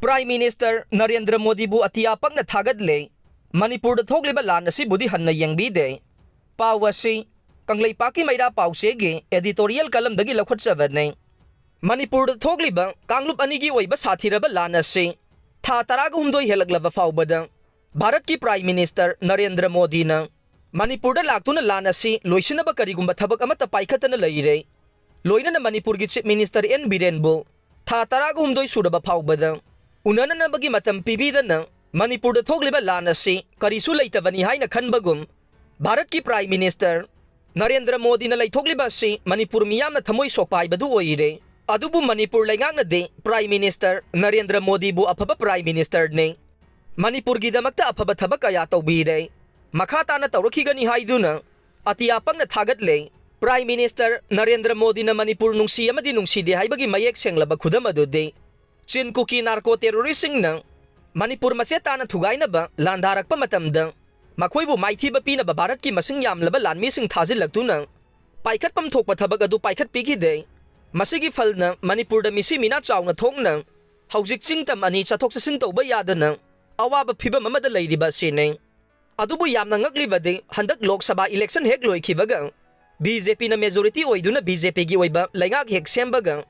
Prime Minister Narendra Modi bu Atiya Pakna Thagatli, Manipur da Thokliba Lan Asibudi Hanna Yengbide, Pawasi, Kanglay Paki Maida Pausege, editorial kalam dagi lakhot savane. Manipur da Thokliba, Kanglup Anigi Waiba Satiraba Lan Asi, Tha Taragumdoi Helaglava Faubada, Bharat ki Prime Minister Narendra Modi na, Manipur da Laktuna Lan Asi, Loisinaba Karigumba Thabak Amata Paikatana Laire, Loina na Manipur ki Chief Minister Yengbide bu, Tha Taragumdoi Sudaba Faubada. Unana na bagi matam pibida na Manipur da Thokliba Lan Asi karisu laitavani haina khanbagum Bharat ki Prime Minister Narendra Modi na laithokliba si Manipur miyam na thamoi sokpai badu oire adubu Manipur laingak na de Prime Minister Narendra Modi bu aphaba Prime Minister ne Manipur gi damakta aphaba thabak kaya tawbire makhata na tawrakhigani haiduna Atiya Pakna Thagatli Prime Minister Narendra Modi na Manipur nungsi amadi nungside haibagi mayek senglaba khudam adude Chin kuki narco terroristing na Manipur maseta na thugay na ba landarak pa matamda makoy bu maithi ba pina ba Bharat ki masing yam laba lan mising thazil lagtu na paikat pam thok pathabag adu paikat pigi de masigi fal na Manipur da misi mina chaw na thong na haujik ching tam ani chathok sa sin tawba yada na awa ba phiba mamada leiri ba sine adu bu yam na ngakli ba de handak lok sabha election hek loi khibaga BJP na majority oiduna BJP gi oiba laingak hek sembaga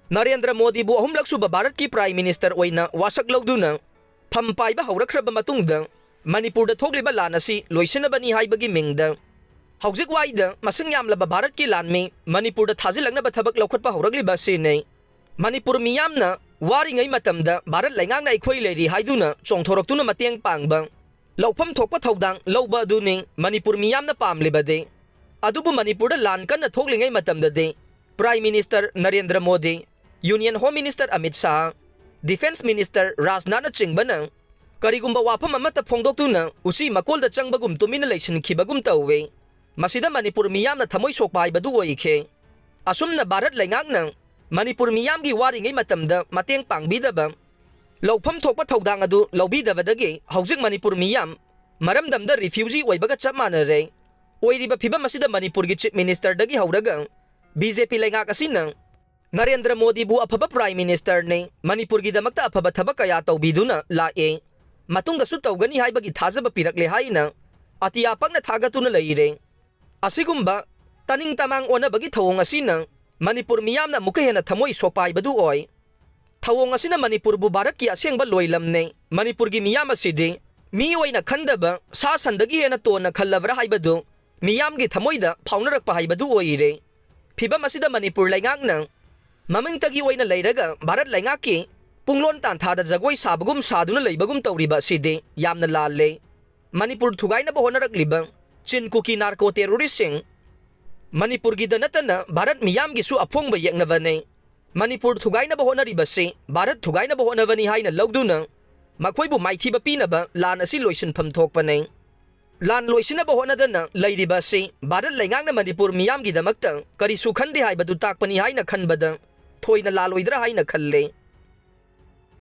Narendra Modi bu ahum laksuba Bharat ki Prime Minister oina wasak lawduna phampai ba haurakhraba matungda Manipur da Thokliba Lan Asi loisinabani haibagi mingda haujik waida masing yamlaba Bharat ki lan me Manipur da thazilangna ba thabak lawkhatpa haurakliba sine Manipur miyamna wari ngai matamda Bharat laingang na ikhoi leri haiduna chongthoraktuna mateng pangba lawpham thokpa thodang lawba duni Manipur miyamna pamliba de adubu Manipur da lan kan na thoklingai matamda de Prime Minister Narendra Modi Union Home Minister Amit Shah, Defense Minister Rajnath Chingbana, Karigumba wapam amata phongdoktuna usi makol da changbagum tumina leisin khibagum tawwe masida Manipur miyam na thamoi sokpai badu oikhe asum na Bharat laingak na Manipur miyam gi wari ngai matamda mateng pangbidaba lawpham thokpa thodang adu lawbidabadagi haujik Manipur miyam maramdamda refugee oibaga chap manare oiriba phibam masida Manipur gi Chief Minister dagi hauraga BJP laingak asina Narendra Modi bu aphaba Prime Minister ne Manipur gi damakta aphaba thabak kaya tawbiduna lae matungda su tawgani haibagi thazaba pirakle haina Atiya Pakna Thagatuna leire asigumba taning tamang ona bagi thawong asina Manipur miyamna muka hena thamoi sokpai badu oi thawong asina Manipur bu Bharat ki asengba loilam ne Manipur gi miyam asidi mi oina khandaba sa sandagi hena tona khallabra haibadu miyam gi thamoida phaunarakpa haibadu oire phibam asida Manipur laingak na Maming tagi way na layraga Bharat laingak ki punglon tan thada jagway sabagum saduna laybagum tawriba sidi yam na lale Manipur thugay na bahonarak libang chin kuki narco terroristing Manipur gidanata na Bharat miyam gisu apong bayak na vanay Manipur thugay na bahonariba si Bharat thugay na bahonavani hay na lawduna makoy bu maithi ba pina ba lan asi loisin phamthok panay lan loisin na bahonada na layriba si Bharat laingak na Manipur miyam gidamakta karisu khandi hay badu takpani hay na khanbada Thoy na laloidra hay na khalle